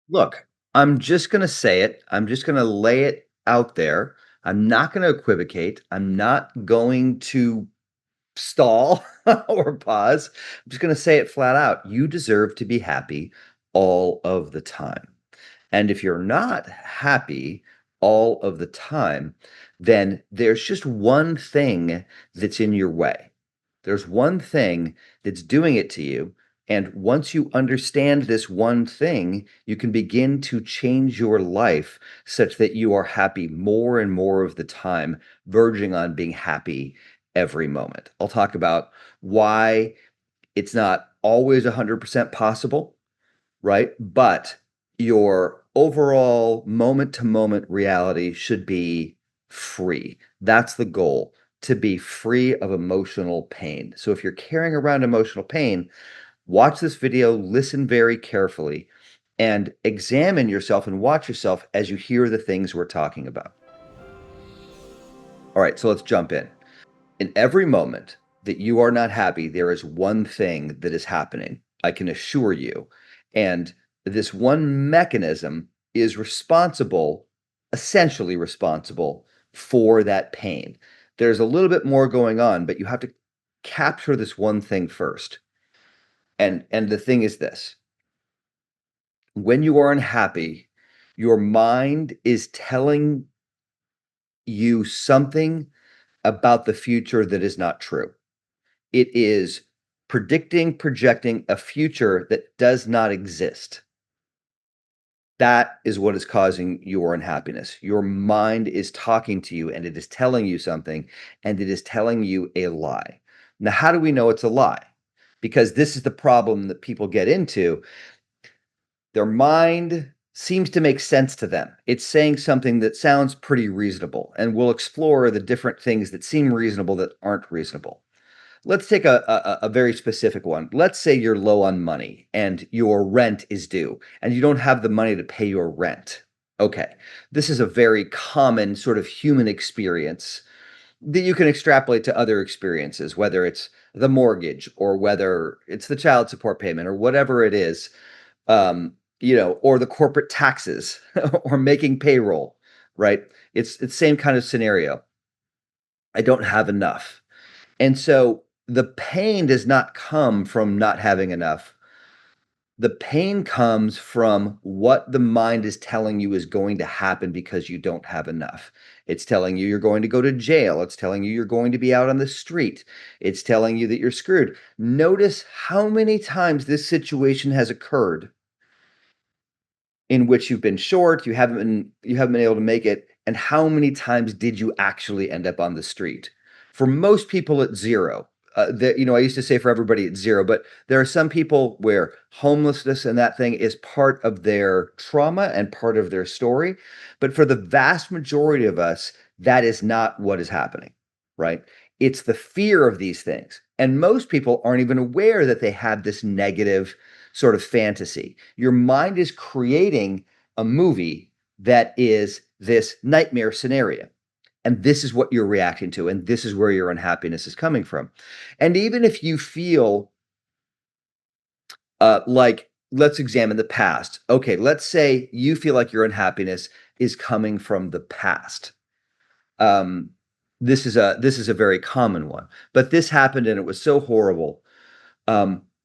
Look, I'm just going to say it. I'm just going to lay it out there. I'm not going to equivocate. I'm not going to stall or pause. I'm just going to say it flat out. You deserve to be happy all of the time. And if you're not happy all of the time, then there's just one thing that's in your way. There's one thing that's doing it to you. And once you understand this one thing, you can begin to change your life such that you are happy more and more of the time, verging on being happy every moment. I'll talk about why it's not always 100% possible, right? But your overall moment to moment reality should be free. That's the goal, to be free of emotional pain. So if you're carrying around emotional pain, watch this video, listen very carefully, and examine yourself and watch yourself as you hear the things we're talking about. All right, so let's jump in. In every moment that you are not happy, there is one thing that is happening, I can assure you. And this one mechanism is responsible, essentially responsible for that pain. There's a little bit more going on, but you have to capture this one thing first. And the thing is this: when you are unhappy, your mind is telling you something about the future that is not true. It is projecting a future that does not exist. That is what is causing your unhappiness. Your mind is talking to you and it is telling you something, and it is telling you a lie. Now, how do we know it's a lie? Because this is the problem that people get into. Their mind seems to make sense to them. It's saying something that sounds pretty reasonable, and we'll explore the different things that seem reasonable that aren't reasonable. Let's take a very specific one. Let's say you're low on money and your rent is due and you don't have the money to pay your rent. Okay, this is a very common sort of human experience that you can extrapolate to other experiences, whether it's the mortgage or whether it's the child support payment or whatever it is, or the corporate taxes or making payroll, right? It's the same kind of scenario. I don't have enough. And so the pain does not come from not having enough. The pain comes from what the mind is telling you is going to happen because you don't have enough. It's telling you you're going to go to jail. It's telling you you're going to be out on the street. It's telling you that you're screwed. Notice how many times this situation has occurred in which you've been short, you haven't been able to make it, and how many times did you actually end up on the street? For most people, it's zero. I used to say for everybody it's zero, but there are some people where homelessness and that thing is part of their trauma and part of their story. But for the vast majority of us, that is not what is happening, right? It's the fear of these things. And most people aren't even aware that they have this negative sort of fantasy. Your mind is creating a movie that is this nightmare scenario. And this is what you're reacting to. And this is where your unhappiness is coming from. And even if you feel like, let's examine the past. Okay, let's say you feel like your unhappiness is coming from the past. Um, this is a very common one, but this happened and it was so horrible.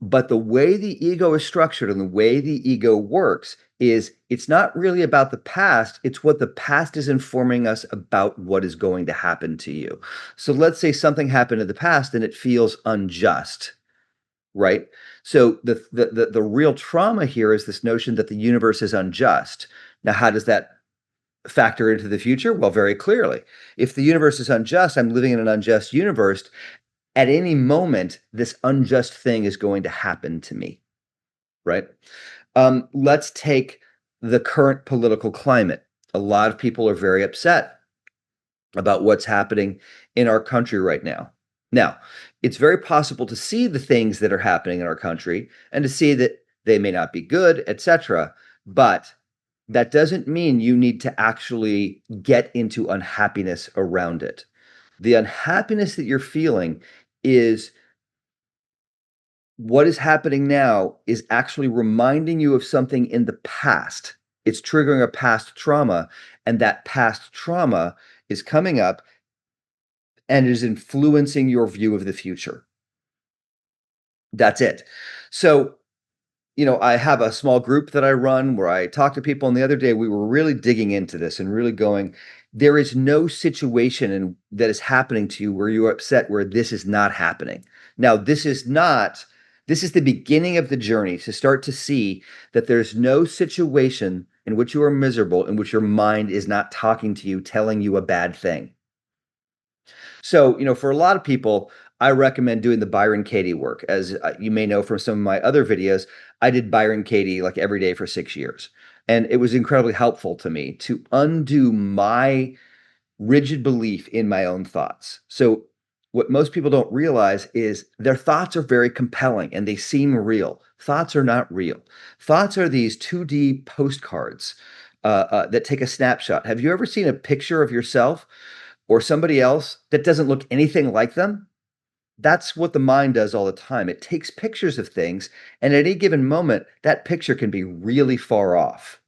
But the way the ego is structured and the way the ego works is it's not really about the past. It's what the past is informing us about what is going to happen to you. So let's say something happened in the past and it feels unjust, right? So the real trauma here is this notion that the universe is unjust. Now, how does that factor into the future? Well, very clearly. If the universe is unjust, I'm living in an unjust universe. At any moment, this unjust thing is going to happen to me, right? Let's take the current political climate. A lot of people are very upset about what's happening in our country right now. Now, it's very possible to see the things that are happening in our country and to see that they may not be good, etc. But that doesn't mean you need to actually get into unhappiness around it. The unhappiness that you're feeling is what is happening now is actually reminding you of something in the past. It's triggering a past trauma, and that past trauma is coming up and is influencing your view of the future. That's it. So, I have a small group that I run where I talk to people. And the other day, we were really digging into this and really going, there is no situation that is happening to you where you're upset where this is not happening. Now, this is the beginning of the journey to start to see that there's no situation in which you are miserable, in which your mind is not talking to you, telling you a bad thing. So, for a lot of people, I recommend doing the Byron Katie work. As you may know from some of my other videos, I did Byron Katie like every day for 6 years. And it was incredibly helpful to me to undo my rigid belief in my own thoughts. So, what most people don't realize is their thoughts are very compelling and they seem real. Thoughts are not real. Thoughts are these 2D postcards that take a snapshot. Have you ever seen a picture of yourself or somebody else that doesn't look anything like them? That's what the mind does all the time. It takes pictures of things, and at any given moment, that picture can be really far off.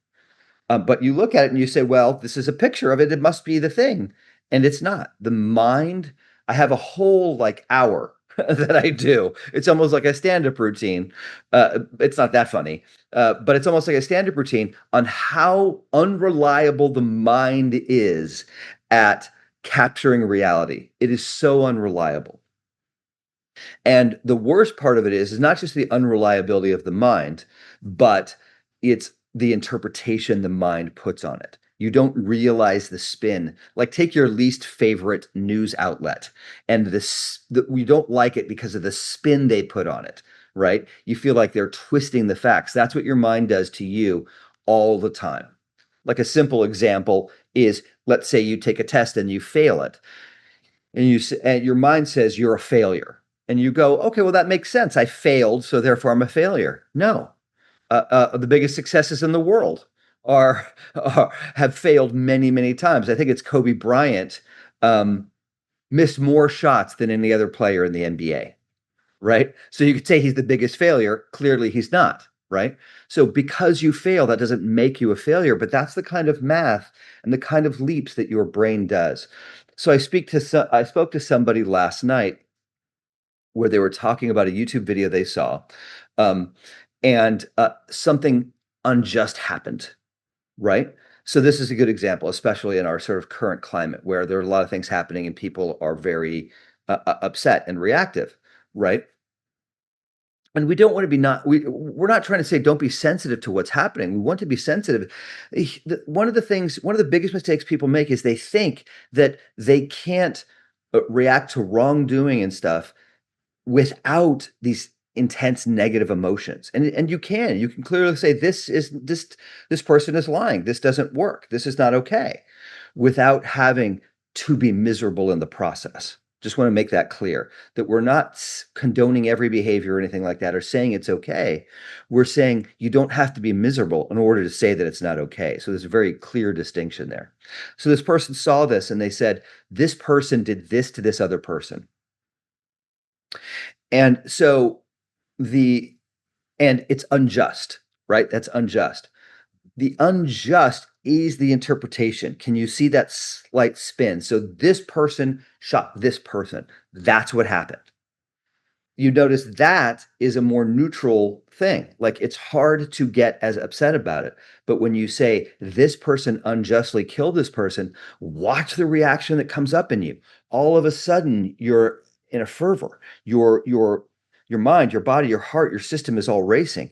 But you look at it and you say, well, this is a picture of it. It must be the thing. And it's not. The mind, I have a whole like hour that I do. It's almost like a stand up routine. It's not that funny, but it's almost like a stand up routine on how unreliable the mind is at capturing reality. It is so unreliable. And the worst part of it is not just the unreliability of the mind, but it's the interpretation the mind puts on it. You don't realize the spin. Like take your least favorite news outlet, and we don't like it because of the spin they put on it, right? You feel like they're twisting the facts. That's what your mind does to you all the time. Like a simple example is, let's say you take a test and you fail it, and your mind says you're a failure, and you go, okay, well that makes sense. I failed, so therefore I'm a failure. No, the biggest successes in the world have failed many, many times. I think it's Kobe Bryant um, missed more shots than any other player in the NBA, right? So you could say he's the biggest failure. Clearly, he's not, right? So because you fail, that doesn't make you a failure, but that's the kind of math and the kind of leaps that your brain does. So I spoke to somebody last night where they were talking about a YouTube video they saw, um, and something unjust happened, right? So this is a good example, especially in our sort of current climate where there are a lot of things happening and people are very upset and reactive, right? And we don't want to be not we're not trying to say don't be sensitive to what's happening. We want to be sensitive. One of the biggest mistakes people make is they think that they can't react to wrongdoing and stuff without these intense negative emotions. And you can clearly say this person is lying. This doesn't work. This is not okay, without having to be miserable in the process. Just want to make that clear that we're not condoning every behavior or anything like that or saying it's okay. We're saying you don't have to be miserable in order to say that it's not okay. So there's a very clear distinction there. So this person saw this and they said, this person did this to this other person. And so the and it's unjust, right? That's unjust. The unjust is the interpretation. Can you see that slight spin? So this person shot this person. That's what happened. You notice that is a more neutral thing. Like it's hard to get as upset about it. But when you say this person unjustly killed this person, watch the reaction that comes up in you. All of a sudden, you're in a fervor. Your mind, your body, your heart, your system is all racing.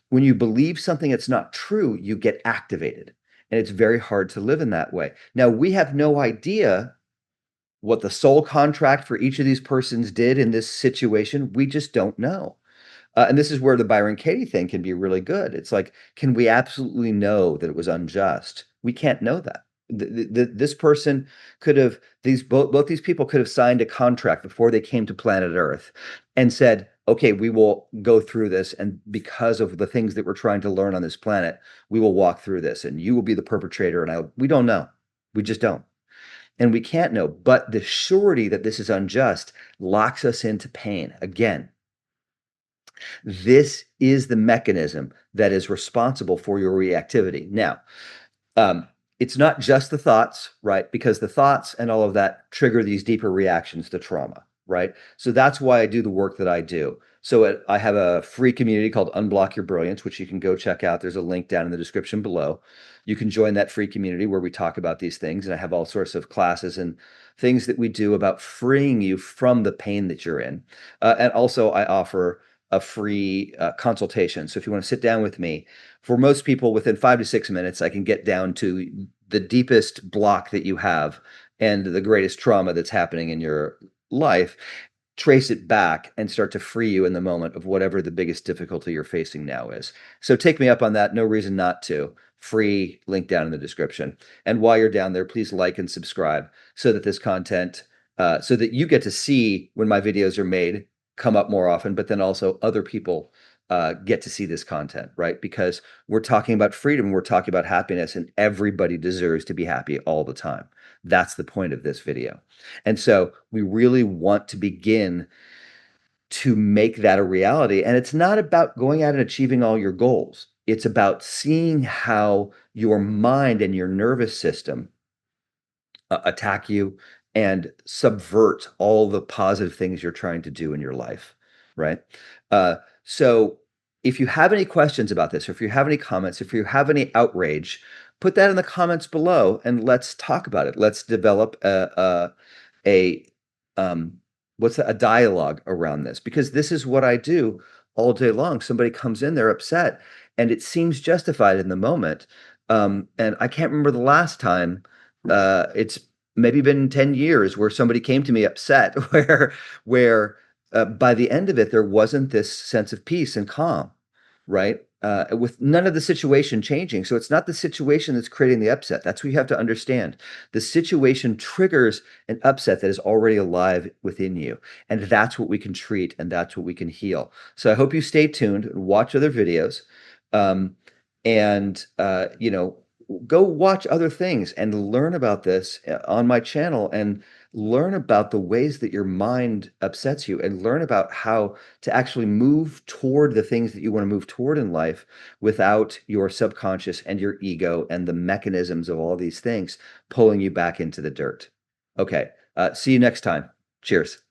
When you believe something that's not true, you get activated. And it's very hard to live in that way. Now, we have no idea what the soul contract for each of these persons did in this situation. We just don't know. And this is where the Byron Katie thing can be really good. It's like, can we absolutely know that it was unjust? We can't know that. This person could have both these people could have signed a contract before they came to planet Earth and said, okay, we will go through this, and because of the things that we're trying to learn on this planet, we will walk through this, and you will be the perpetrator, and we don't know. We just don't. And we can't know. But the surety that this is unjust locks us into pain again. This is the mechanism that is responsible for your reactivity. Now, um, it's not just the thoughts, right? Because the thoughts and all of that trigger these deeper reactions to trauma, right? So that's why I do the work that I do. So I have a free community called Unblock Your Brilliance, which you can go check out. There's a link down in the description below. You can join that free community where we talk about these things. And I have all sorts of classes and things that we do about freeing you from the pain that you're in. And also, I offer a free consultation. So if you want to sit down with me, for most people, within 5 to 6 minutes, I can get down to the deepest block that you have and the greatest trauma that's happening in your life, trace it back and start to free you in the moment of whatever the biggest difficulty you're facing now is. So take me up on that. No reason not to. Free link down in the description. And while you're down there, please like and subscribe so that this content, so that you get to see when my videos are made come up more often, but then also other people get to see this content, right? Because we're talking about freedom, we're talking about happiness, and everybody deserves to be happy all the time. That's the point of this video. And so we really want to begin to make that a reality. And it's not about going out and achieving all your goals. It's about seeing how your mind and your nervous system attack you and subvert all the positive things you're trying to do in your life, right? So if you have any questions about this, or if you have any comments, if you have any outrage, put that in the comments below and let's talk about it. Let's develop a um, a dialogue around this, because this is what I do all day long. Somebody comes in, they're upset, and it seems justified in the moment. And I can't remember the last time. It's maybe been 10 years where somebody came to me upset, where by the end of it there wasn't this sense of peace and calm, right? With none of the situation changing. So it's not the situation that's creating the upset. That's what you have to understand. The situation triggers an upset that is already alive within you. And that's what we can treat, and that's what we can heal. So I hope you stay tuned and watch other videos. Um, and go watch other things and learn about this on my channel, and learn about the ways that your mind upsets you, and learn about how to actually move toward the things that you want to move toward in life without your subconscious and your ego and the mechanisms of all these things pulling you back into the dirt. Okay. See you next time. Cheers.